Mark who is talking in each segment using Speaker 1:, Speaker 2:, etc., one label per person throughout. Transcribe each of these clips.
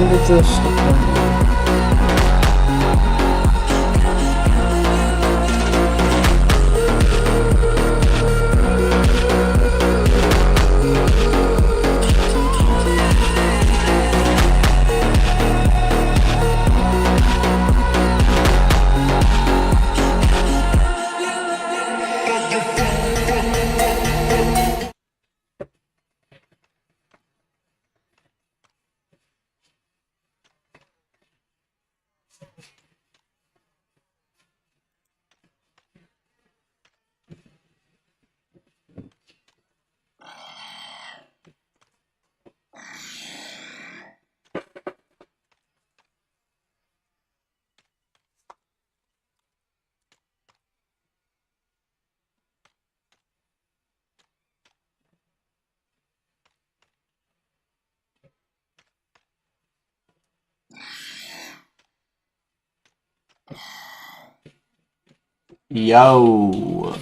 Speaker 1: るとしたか。
Speaker 2: Yo.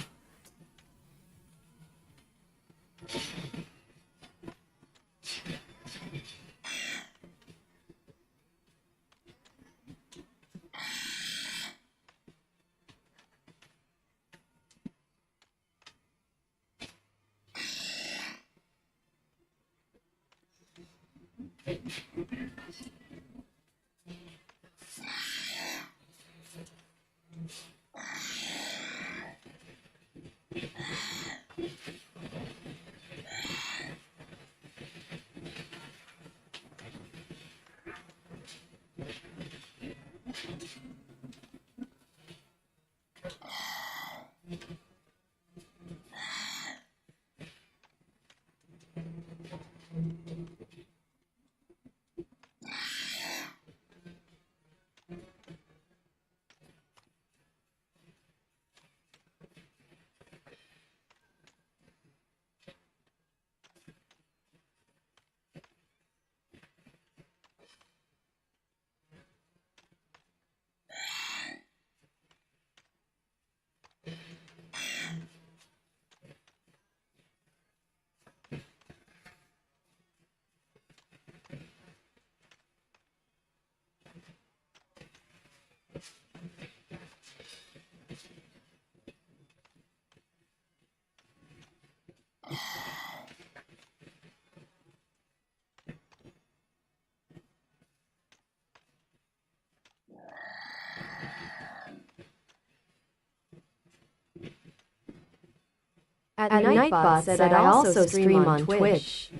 Speaker 3: At Nightbot said I also stream on Twitch.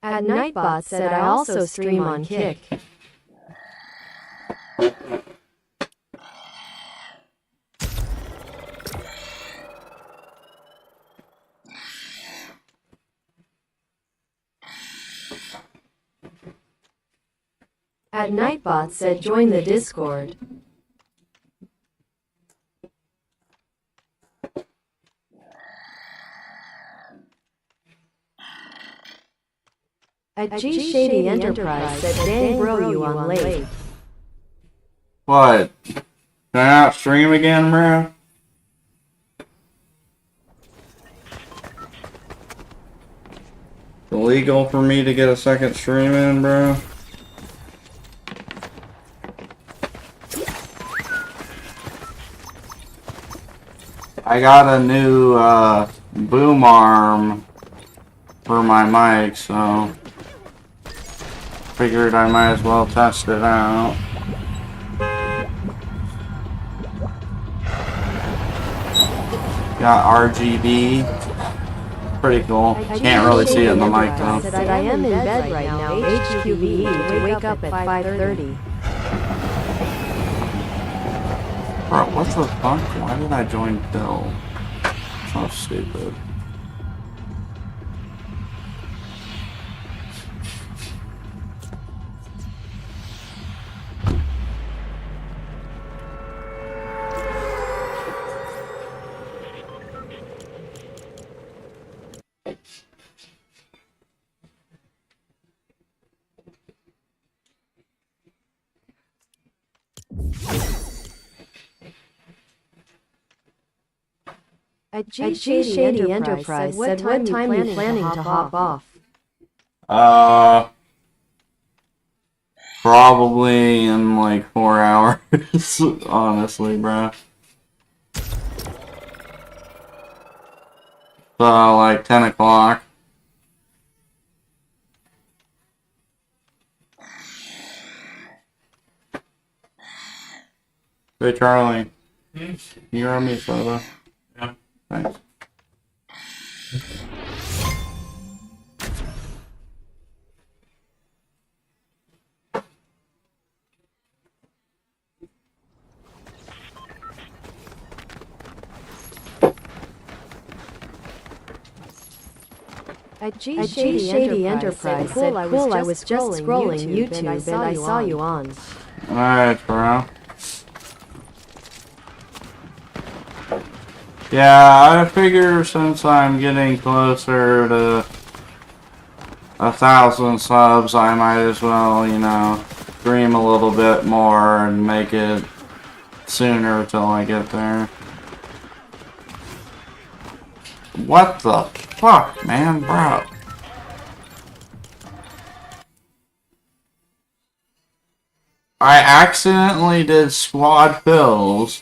Speaker 3: At Nightbot said I also stream on Kick. At Nightbot said join the Discord. At G Shady Enterprise said dang bro you on late.
Speaker 2: What? Can I not stream again, bro? Illegal for me to get a second stream in, bro? I got a new boom arm for my mic, so figured I might as well test it out. Got RGB. Pretty cool. Can't really see it in the mic though.
Speaker 3: I am in bed right now. HQBE to wake up at 5:30.
Speaker 2: Bro, what the fuck? Why did I join Bill? So stupid.
Speaker 3: At G Shady Enterprise said, what time you planning to hop off?
Speaker 2: Probably in like 4 hours, honestly, bro. So, like 10 o'clock. Hey, Charlie. Can you run me soda? Yeah. Thanks.
Speaker 3: At G Shady Enterprise said, cool, I was just scrolling YouTube and I saw you on.
Speaker 2: Alright, bro. Yeah, I figure since I'm getting closer to 1,000 subs, I might as well, you know, stream a little bit more and make it sooner till I get there. What the fuck, man, bro? I accidentally did squad fills,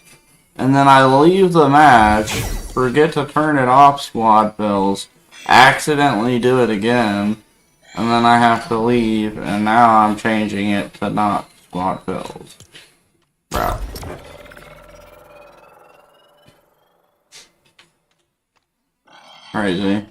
Speaker 2: and then I leave the match, forget to turn it off squad fills, accidentally do it again, and then I have to leave, and now I'm changing it to not squad fills. Bro. Crazy.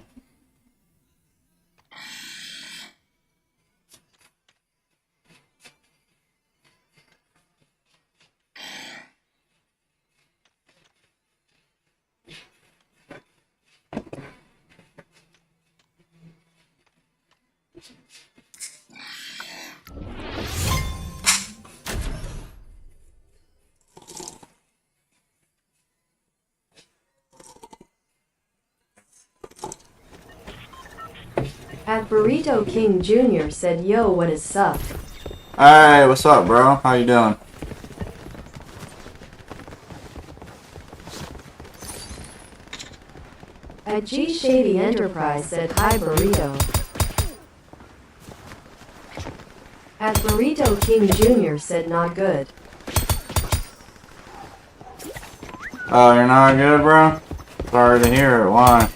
Speaker 3: At Burrito King Jr. said, yo, what is up?
Speaker 2: Hey, what's up, bro? How you doing?
Speaker 3: At G Shady Enterprise said, hi Burrito. At Burrito King Jr. said, not good.
Speaker 2: Oh, you're not good, bro? Sorry to hear it. Why?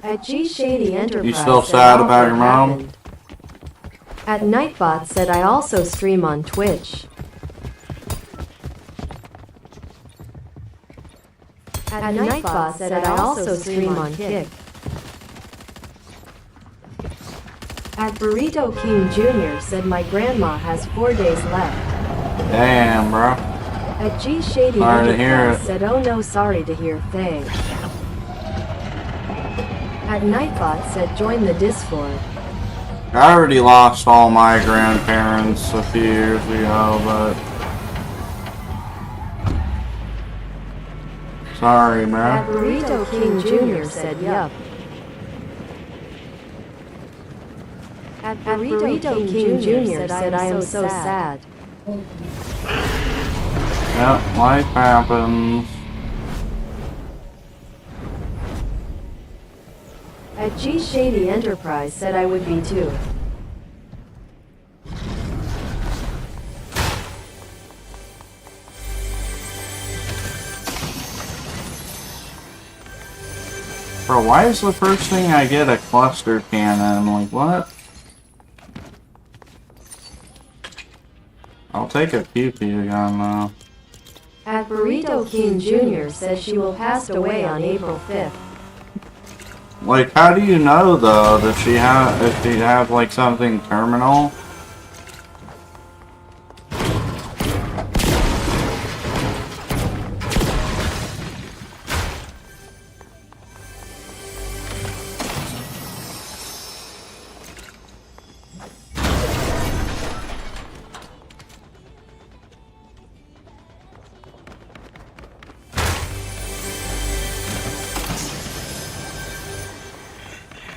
Speaker 3: At G Shady Enterprise
Speaker 2: You still sad about your mom?
Speaker 3: happened. At Nightbot said, I also stream on Twitch. At Nightbot said, I also stream on Kick. At Burrito King Jr. said, my grandma has 4 days left.
Speaker 2: Damn, bro.
Speaker 3: At G Shady
Speaker 2: Sorry to hear
Speaker 3: Enterprise
Speaker 2: it.
Speaker 3: said, oh no, sorry to hear, thanks. At Nightbot said, join the Discord.
Speaker 2: I already lost all my grandparents a few years ago, but... Sorry,
Speaker 3: At
Speaker 2: man.
Speaker 3: Burrito King Jr. said, yup. At Burrito King Jr. said, I am so sad.
Speaker 2: Yep, life happens.
Speaker 3: At G Shady Enterprise said, I would be too.
Speaker 2: Bro, why is the first thing I get a cluster cannon? Like, what? I'll take a pew-pew gun, though.
Speaker 3: At Burrito King Jr. says she will pass away on April 5th.
Speaker 2: Like, how do you know, though, that if she have, like, something terminal?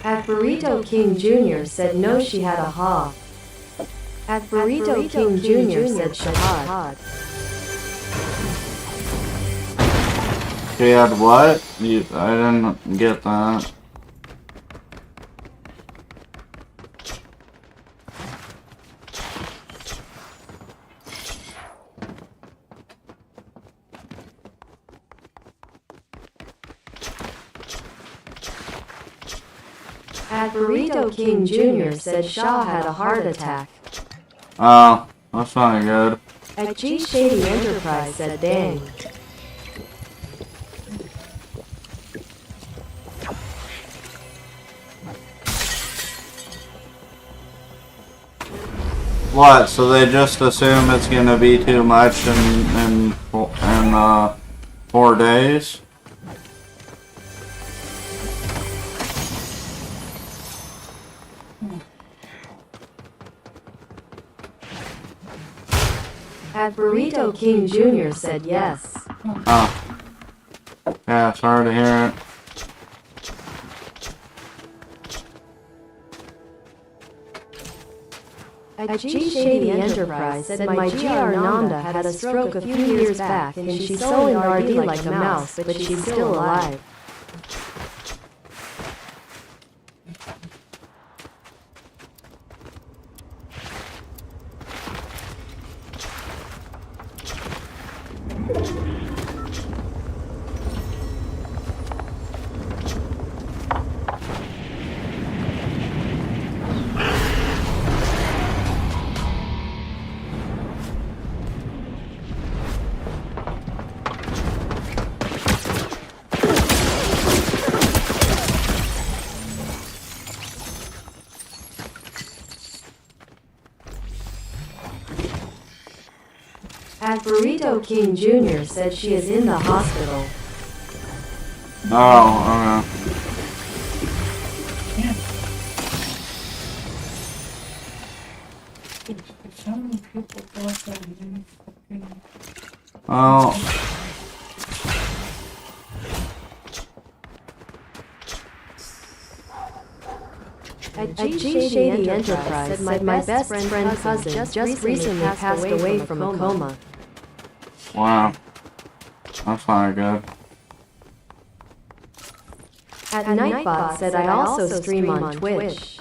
Speaker 3: At Burrito King Jr. said no, she had a ha. At Burrito King Jr. said shahad.
Speaker 2: She had what? I didn't get that.
Speaker 3: At Burrito King Jr. said Shaw had a heart attack.
Speaker 2: Oh, that's not good.
Speaker 3: At G Shady Enterprise said dang.
Speaker 2: What? So they just assume it's gonna be too much in 4 days?
Speaker 3: At Burrito King Jr. said yes.
Speaker 2: Oh. Yeah, sorry to hear it.
Speaker 3: At G Shady Enterprise said my GR Nanda had a stroke a few years back and she's so in RD like a mouse, but she's still alive. At Burrito King Jr. said she is in the hospital.
Speaker 2: Oh, okay. Oh.
Speaker 3: At G Shady Enterprise said my best friend cousin just recently passed away from a coma.
Speaker 2: Wow. That's not good.
Speaker 3: At Nightbot said I also stream on Twitch.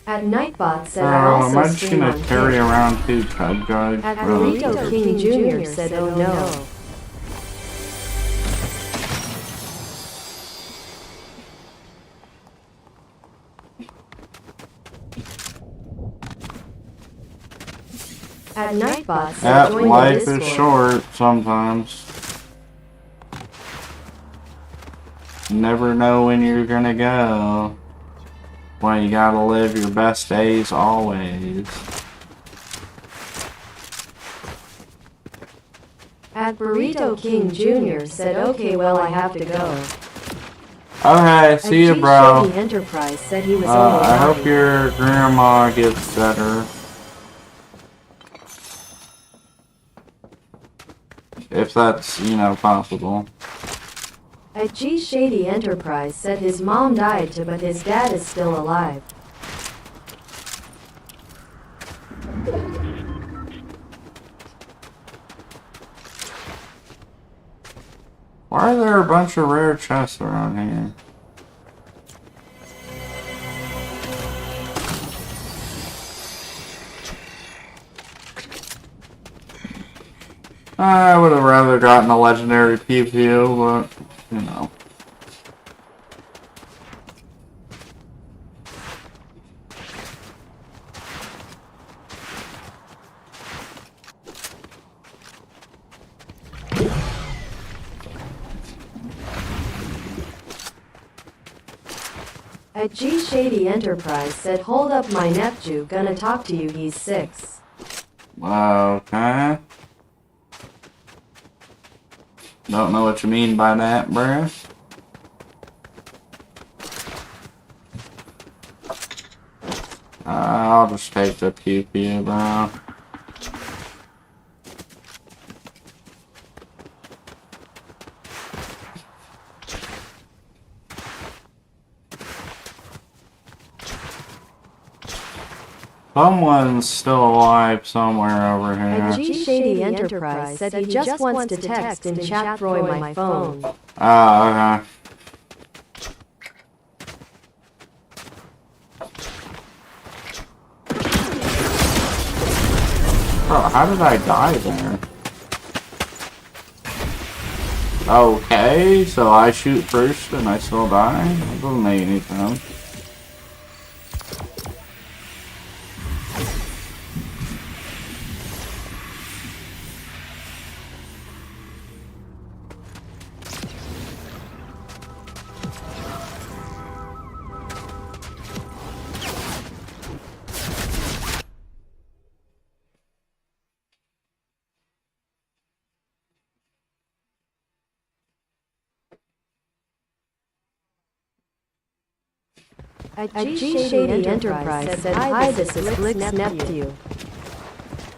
Speaker 3: At Nightbot said I also
Speaker 2: am I just
Speaker 3: stream
Speaker 2: gonna
Speaker 3: on
Speaker 2: carry
Speaker 3: Twitch.
Speaker 2: around 2 cub guys?
Speaker 3: At Burrito King Jr. said oh no. At Nightbot said
Speaker 2: That
Speaker 3: join the
Speaker 2: life
Speaker 3: Discord.
Speaker 2: is short sometimes. You never know when you're gonna go. Well, you gotta live your best days always.
Speaker 3: At Burrito King Jr. said okay well I have to go.
Speaker 2: Okay, see you, bro.
Speaker 3: Shady Enterprise said he was
Speaker 2: I hope your grandma gets better. If that's, possible.
Speaker 3: At G Shady Enterprise said his mom died but his dad is still alive.
Speaker 2: Why are there a bunch of rare chests around here? I would have rather gotten a legendary PPU, but,
Speaker 3: At G Shady Enterprise said hold up my nephew gonna talk to you he's 6.
Speaker 2: Okay. Don't know what you mean by that, bruh. I'll just take the PPU, bro. Someone's still alive somewhere over here.
Speaker 3: G Shady Enterprise said he just wants to text and chat through my phone.
Speaker 2: Oh, okay. Bro, how did I die there? Okay, so I shoot first and I still die? That doesn't make any sense.
Speaker 3: G Shady Enterprise said, "Hi, this is Lick's nephew."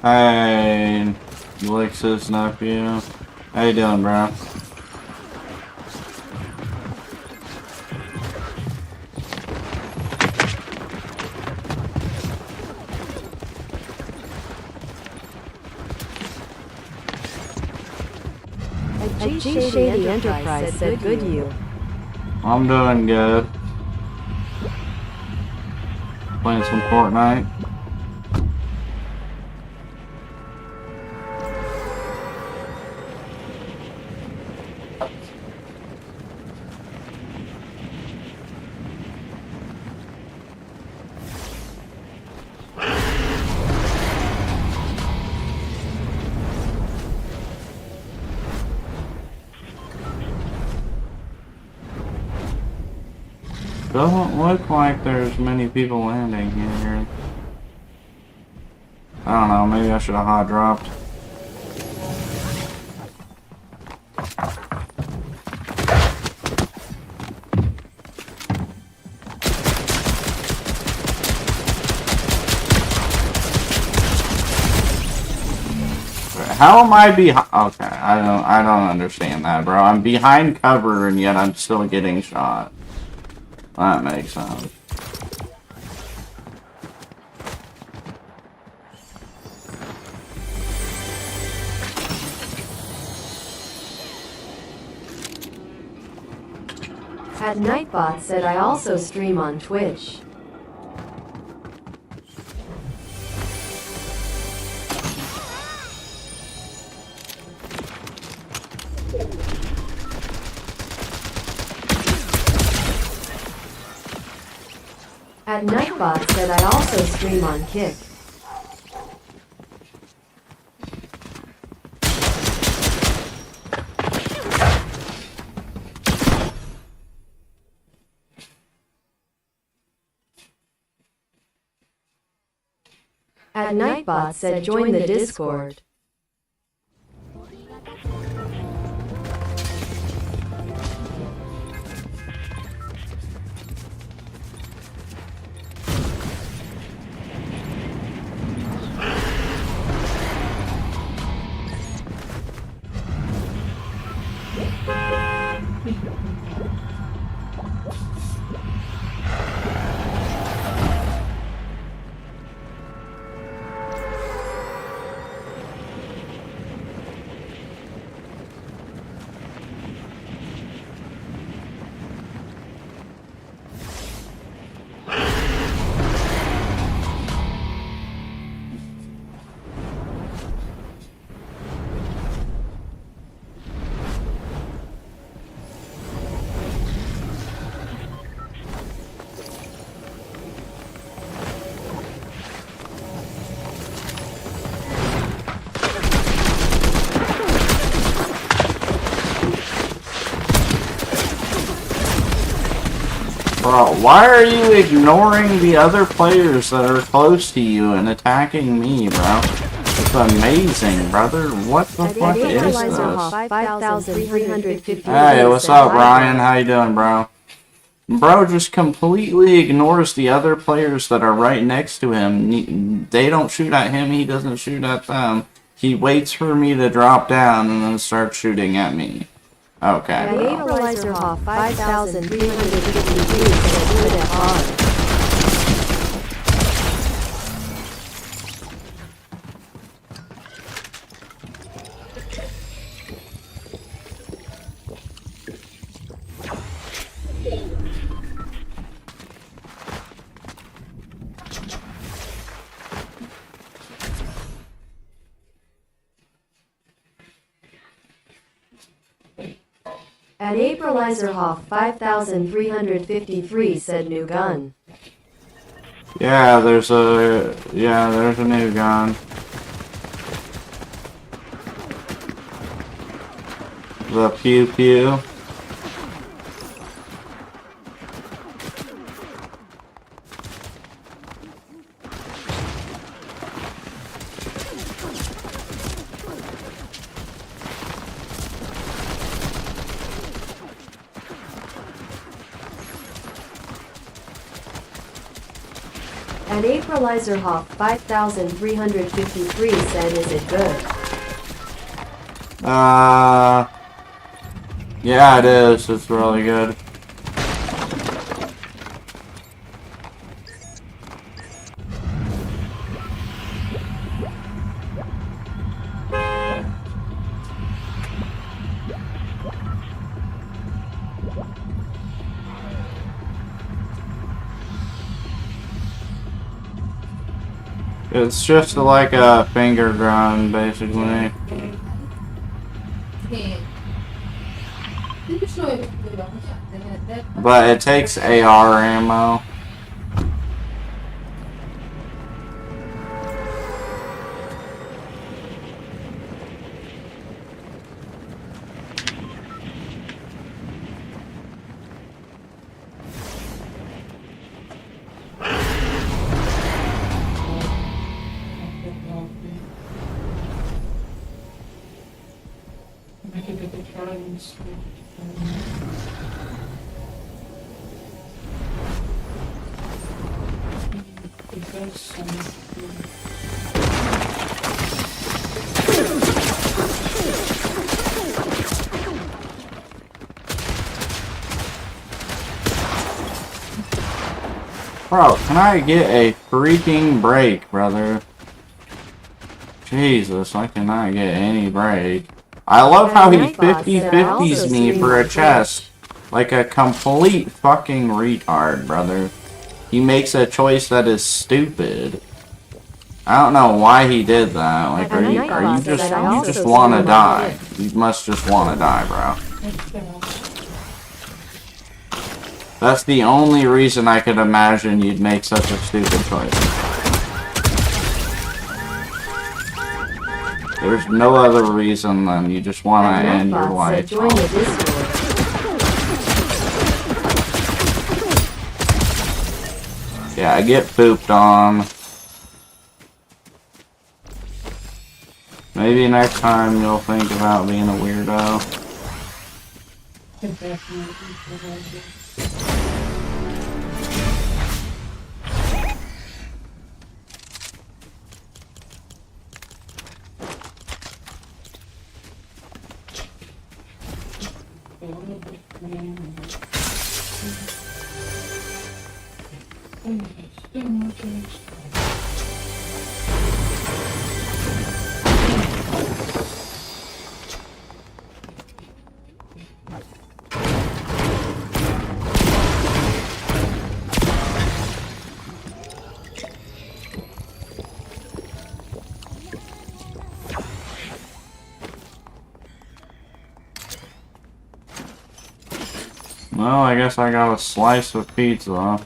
Speaker 2: Hey, Lix's nephew. How you doing, bro?
Speaker 3: G Shady Enterprise said, "Good you."
Speaker 2: I'm doing good. Playing some Fortnite. Doesn't look like there's many people landing here. I don't know, maybe I should have hot dropped. How am I behind? Okay, I don't understand that, bro. I'm behind cover and yet I'm still getting shot. That makes sense.
Speaker 3: At Nightbot said, "I also stream on Twitch." At Nightbot said, "I also stream on Kick." At Nightbot said, "Join the Discord."
Speaker 2: Bro, why are you ignoring the other players that are close to you and attacking me, bro? It's amazing, brother. What the fuck is this? Hey, what's up, Ryan? How you doing, bro? Bro just completely ignores the other players that are right next to him. They don't shoot at him, he doesn't shoot at them. He waits for me to drop down and then starts shooting at me. Okay.
Speaker 3: Equalizer Hoff 5,352 said, "Good at hard." At Aprilizer 5353 said new gun.
Speaker 2: Yeah, there's a new gun. The pew pew.
Speaker 3: At Aprilizer 5353 said, is it good?
Speaker 2: Yeah, it is. It's really good. It's just like a finger gun, basically. But it takes AR ammo. Bro, can I get a freaking break, brother? Jesus, I cannot get any break. I love how he 50-50s me for a chest. Like a complete fucking retard, brother. He makes a choice that is stupid. I don't know why he did that. Like, you just want to die. You must just want to die, bro. That's the only reason I could imagine you'd make such a stupid choice. There's no other reason than you just want to end your life. Yeah, I get pooped on. Maybe next time you'll think about being a weirdo. Well, I guess I got a slice of pizza.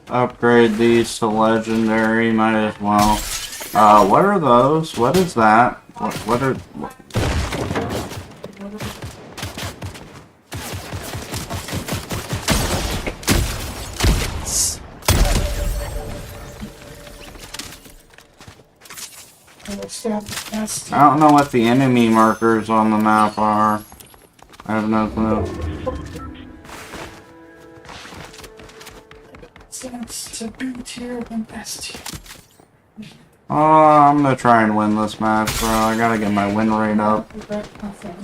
Speaker 2: Upgrade these to legendary, might as well. What are those? What is that? What are... What? I don't know what the enemy markers on the map are. I have no clue. Oh, I'm gonna try and win this match, bro. I gotta get my win rate up.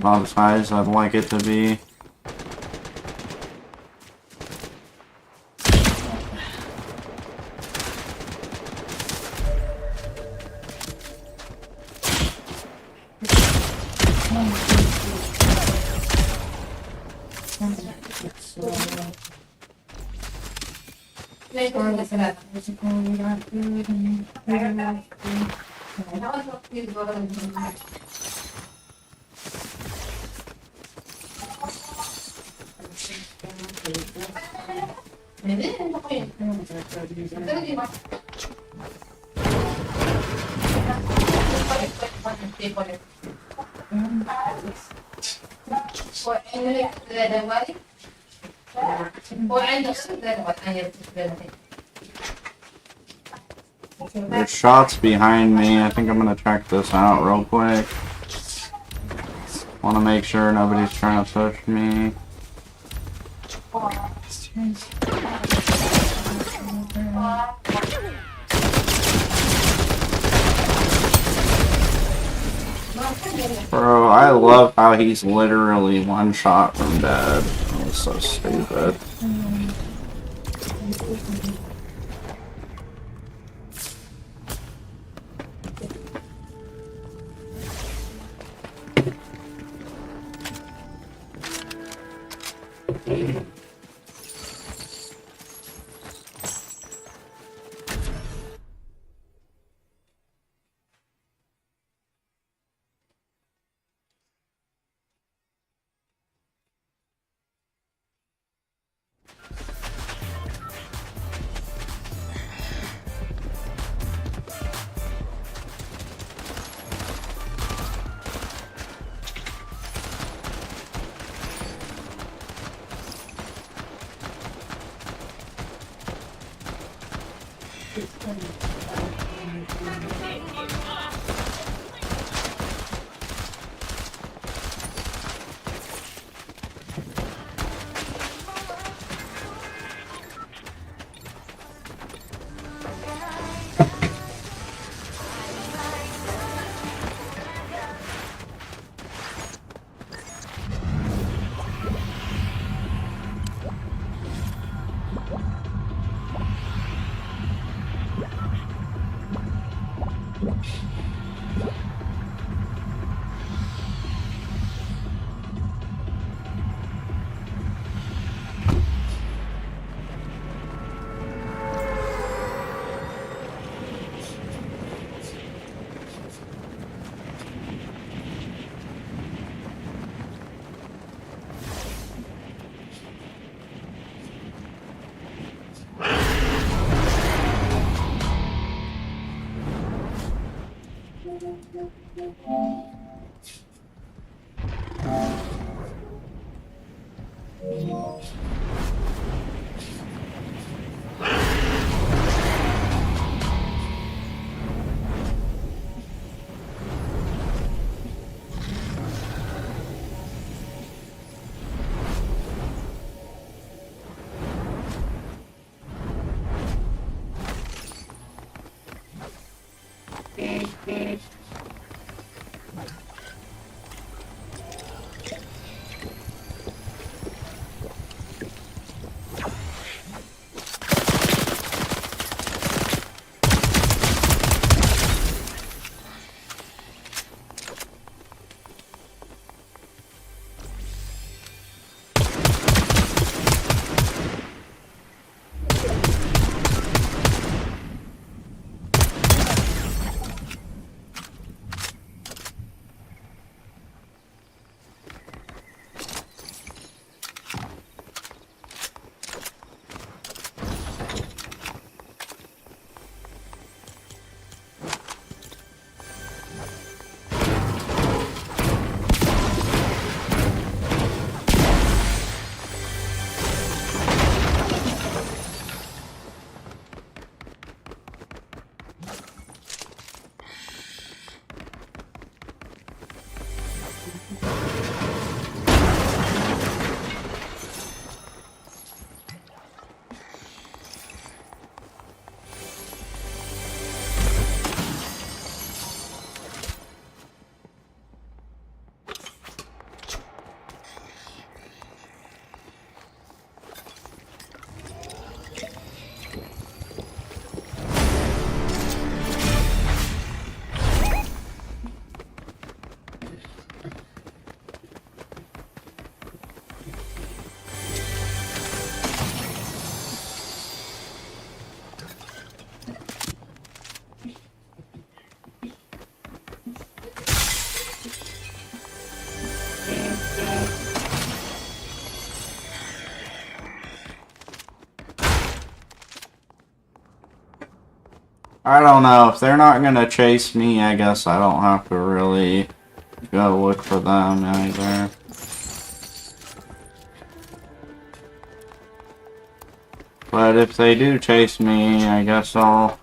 Speaker 2: Not as high as I'd like it to be. There's shots behind me. I think I'm gonna check this out real quick. Want to make sure nobody's trying to push me. Bro, I love how he's literally one shot from dead. That was so stupid. I don't know. If they're not gonna chase me, I guess I don't have to really go look for them either. But if they do chase me, I guess I'll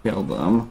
Speaker 2: kill them.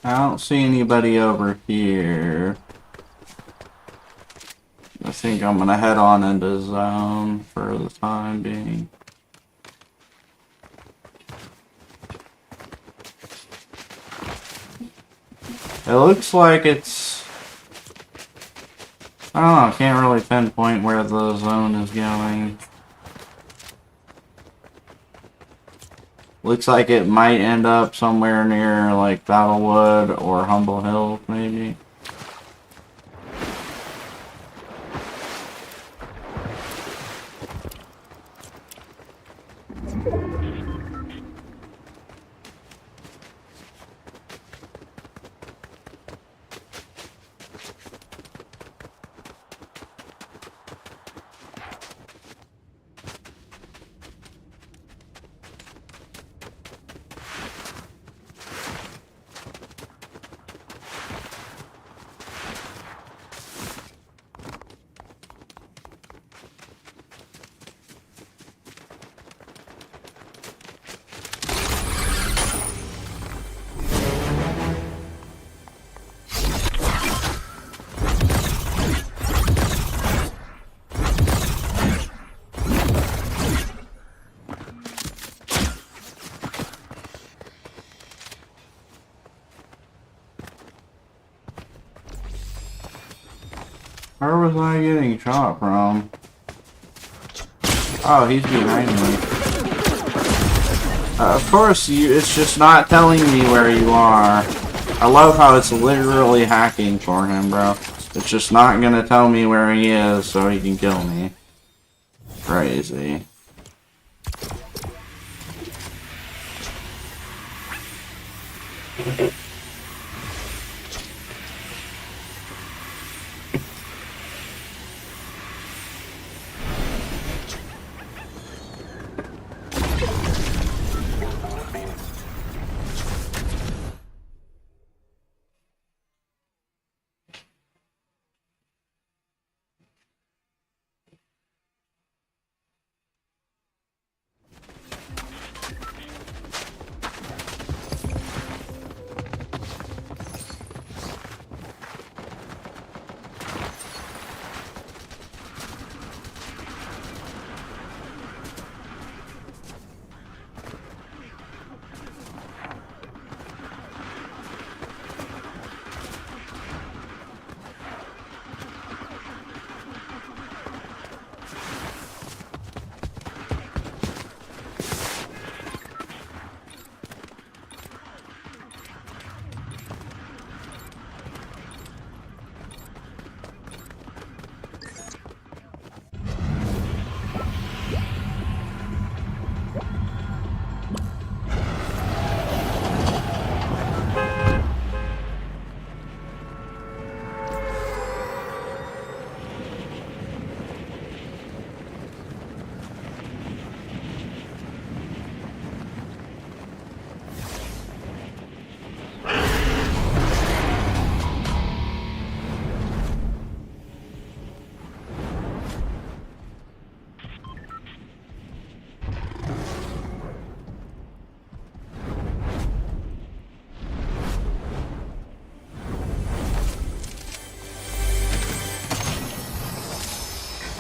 Speaker 2: I don't see anybody over here. I think I'm gonna head on into zone for the time being. It looks like it's... I don't know, I can't really pinpoint where the zone is going. Looks like it might end up somewhere near, like, Battlewood or Humble Hill, maybe. Where was I getting shot from? Oh, he's behind me. Of course, it's just not telling me where you are. I love how it's literally hacking for him, bro. It's just not gonna tell me where he is so he can kill me. Crazy.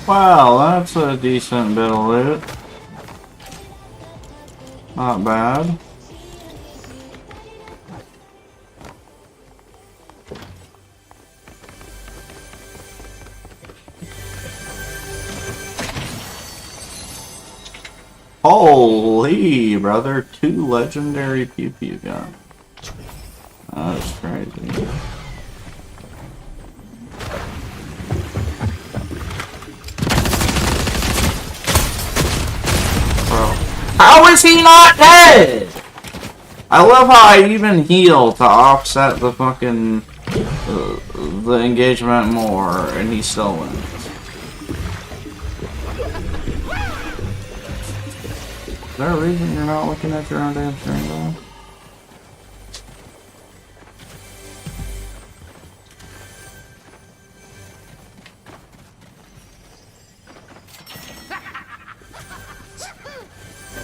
Speaker 2: Well, that's a decent bit of loot. Not bad. Holy, brother. 2 legendary pew pew guns. That's crazy. Bro. How is he not dead? I love how I even heal to offset the fucking the engagement more, and he still wins. Is there a reason you're not looking at your own damn screen, though?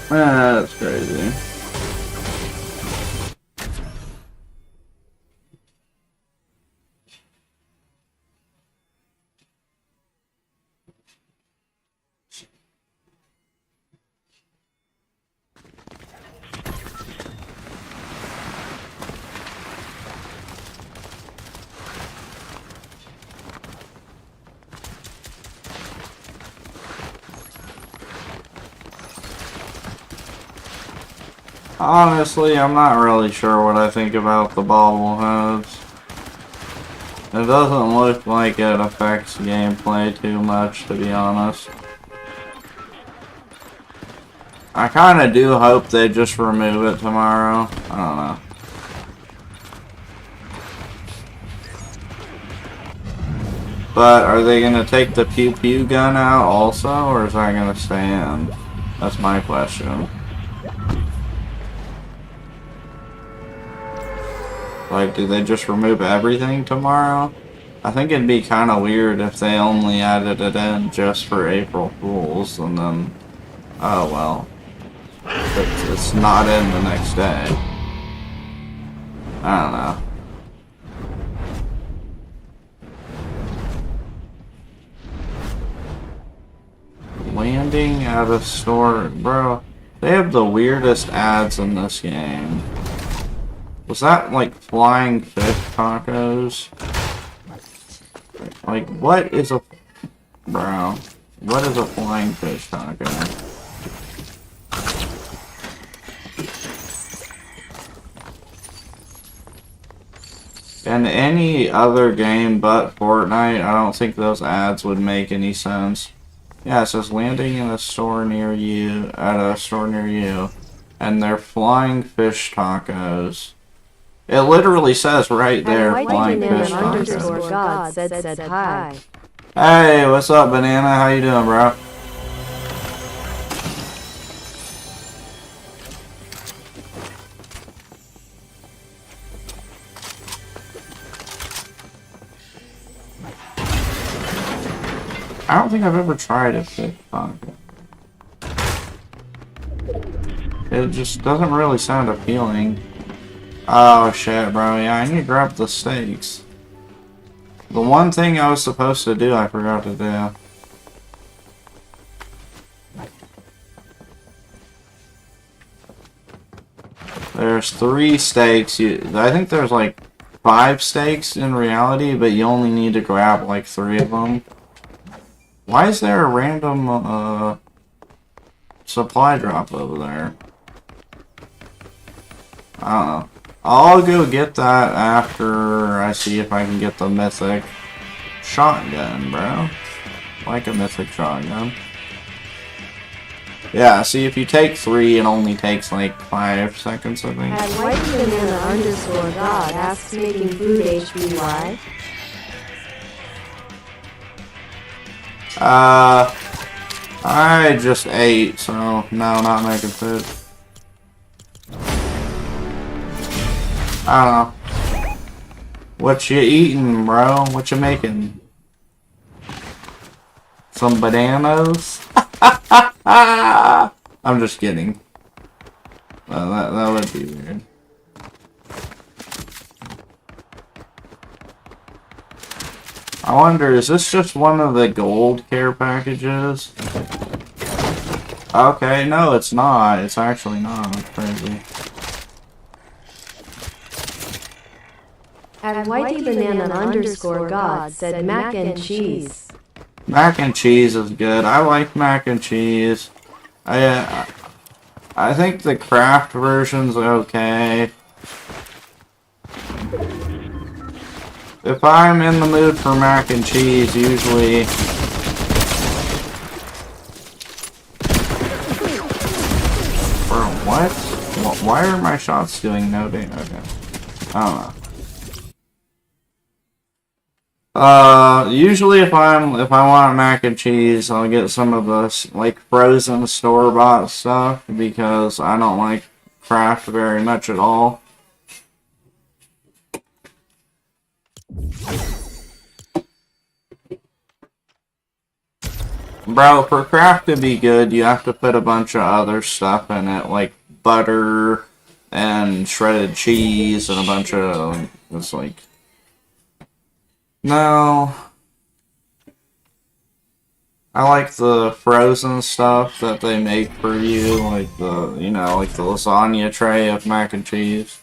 Speaker 2: That's crazy. Honestly, I'm not really sure what I think about the bobbleheads. It doesn't look like it affects gameplay too much, to be honest. I kinda do hope they just remove it tomorrow. I don't know. But are they gonna take the pew pew gun out also, or is that gonna stay in? That's my question. Like, do they just remove everything tomorrow? I think it'd be kind of weird if they only added it in just for April Fools, and then, oh well, it's not in the next day. I don't know. Landing at a store, bro. They have the weirdest ads in this game. Was that like flying fish tacos? Like, what is a... Bro. What is a flying fish taco? In any other game but Fortnite, I don't think those ads would make any sense. Yeah, it says landing in a store near you, at a store near you, and they're flying fish tacos. It literally says right there, flying fish tacos.
Speaker 3: God said hi.
Speaker 2: Hey, what's up, Banana? How you doing, bro? I don't think I've ever tried a fish taco. It just doesn't really sound appealing. Oh shit, bro. Yeah, I need to grab the steaks. The one thing I was supposed to do, I forgot to do. There's 3 steaks. I think there's like 5 steaks in reality, but you only need to grab like 3 of them. Why is there a random supply drop over there? I don't know. I'll go get that after I see if I can get the mythic shotgun, bro. Like a mythic shotgun. Yeah, see, if you take 3, it only takes like 5 seconds, I think.
Speaker 3: At whitebanana_god asks making food HBY.
Speaker 2: I just ate, so no, not making food. I don't know. What you eating, bro? What you making? Some bananas? I'm just kidding. Well, that would be weird. I wonder, is this just one of the gold care packages? Okay, no, it's not. It's actually not. That's crazy.
Speaker 3: At whiteybanana_god said mac and cheese.
Speaker 2: Mac and cheese is good. I like mac and cheese. I think the craft version's okay. If I'm in the mood for mac and cheese, usually... Bro, what? Why are my shots doing no damage? Okay. I don't know. Usually if I want mac and cheese, I'll get some of the, like, frozen store-bought stuff, because I don't like craft very much at all. Bro, for craft to be good, you have to put a bunch of other stuff in it, like butter and shredded cheese and a bunch of, it's like... No. I like the frozen stuff that they make for you, like the, you know, like the lasagna tray of mac and cheese.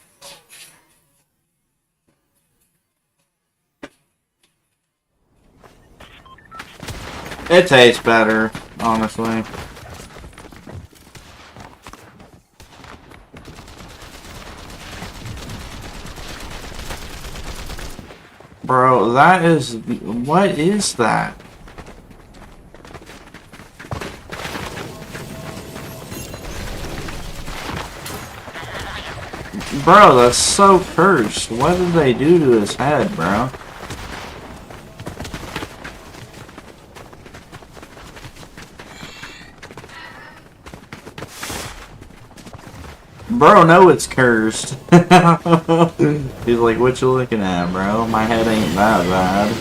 Speaker 2: It tastes better, honestly. Bro, that is... What is that? Bro, that's so cursed. What did they do to his head, bro? Bro, no, it's cursed. He's like, what you looking at, bro? My head ain't that bad.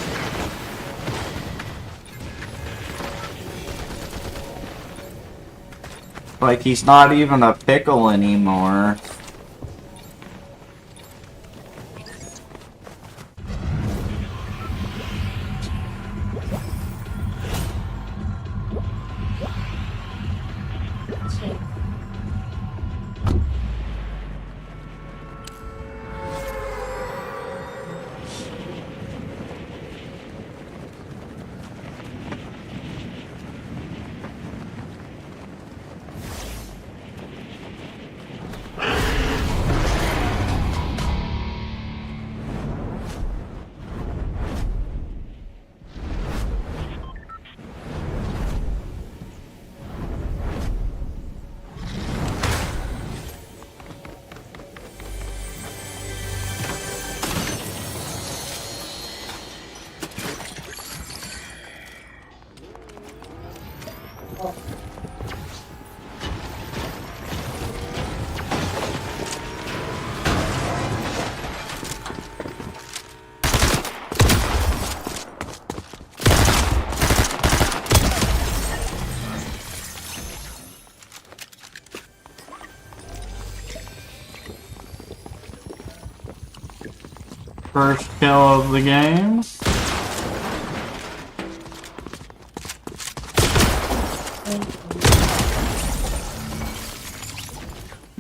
Speaker 2: Like, he's not even a pickle anymore. First kill of the game.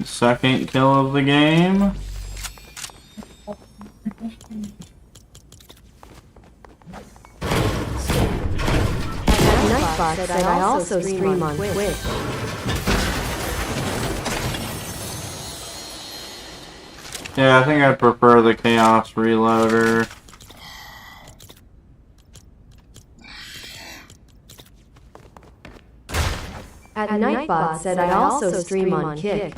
Speaker 2: Second kill of the game.
Speaker 3: Nightbot said I also stream on Twitch.
Speaker 2: Yeah, I think I'd prefer the Chaos Reloader.
Speaker 3: At Nightbot said I also stream on Kick.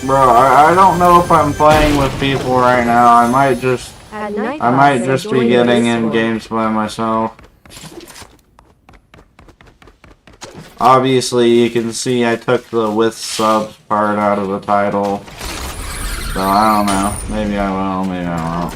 Speaker 2: Bro, I don't know if I'm playing with people right now. I might just be getting in games by myself. Obviously, you can see I took the with subs part out of the title. So I don't know. Maybe I will, maybe I won't.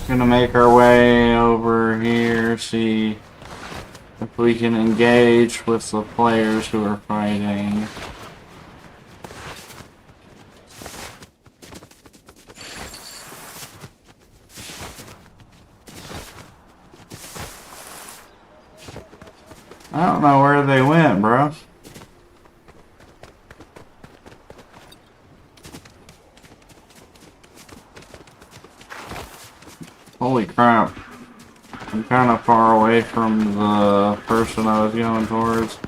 Speaker 2: Gonna make our way over here, see if we can engage with the players who are fighting. I don't know where they went, bro. Holy crap. I'm kind of far away from the person I was going towards.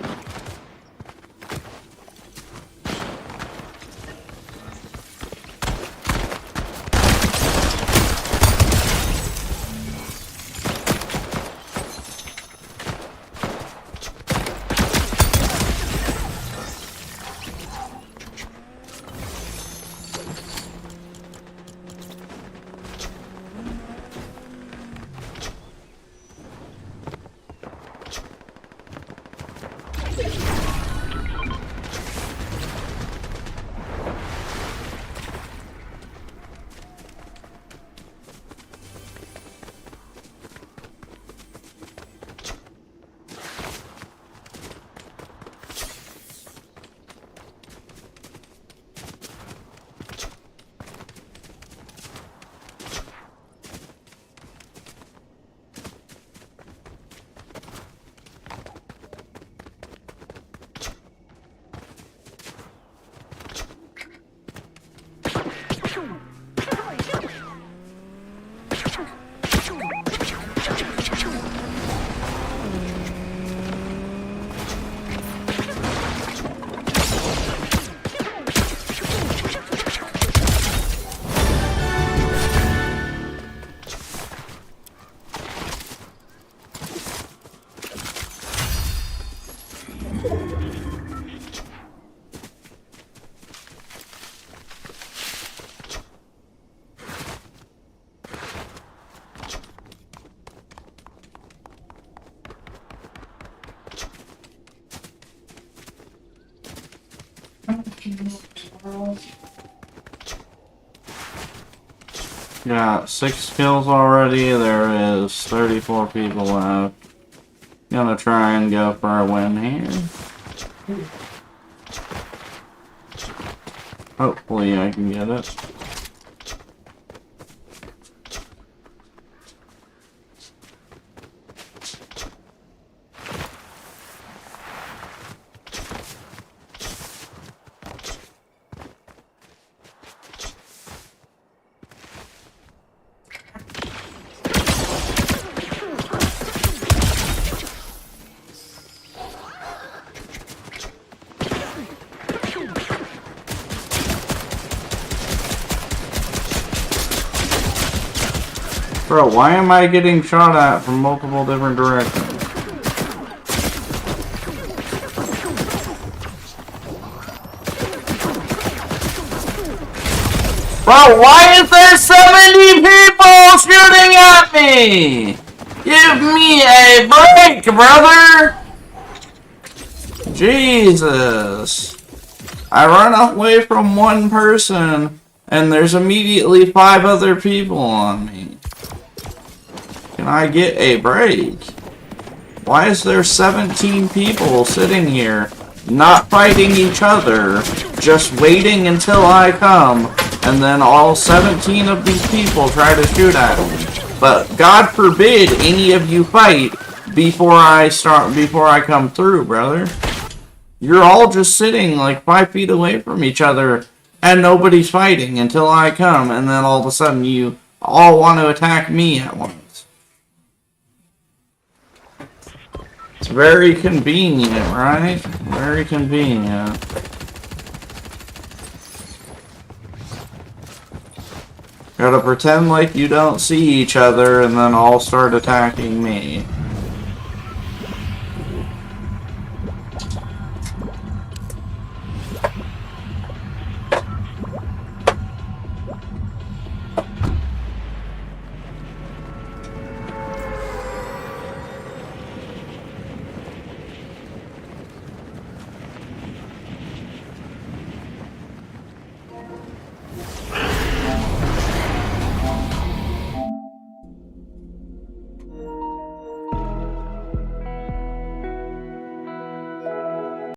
Speaker 2: Got 6 kills already. There is 34 people left. Gonna try and go for a win here. Hopefully I can get it. Bro, why am I getting shot at from multiple different directions? Bro, why is there 70 people shooting at me? Give me a break, brother! Jesus. I run away from one person, and there's immediately 5 other people on me. Can I get a break? Why is there 17 people sitting here, not fighting each other, just waiting until I come, and then all 17 of these people try to shoot at me? But God forbid any of you fight before I come through, brother. You're all just sitting like 5 feet away from each other, and nobody's fighting until I come, and then all of a sudden you all want to attack me at once. It's very convenient, right? Very convenient. Gotta pretend like you don't see each other and then all start attacking me.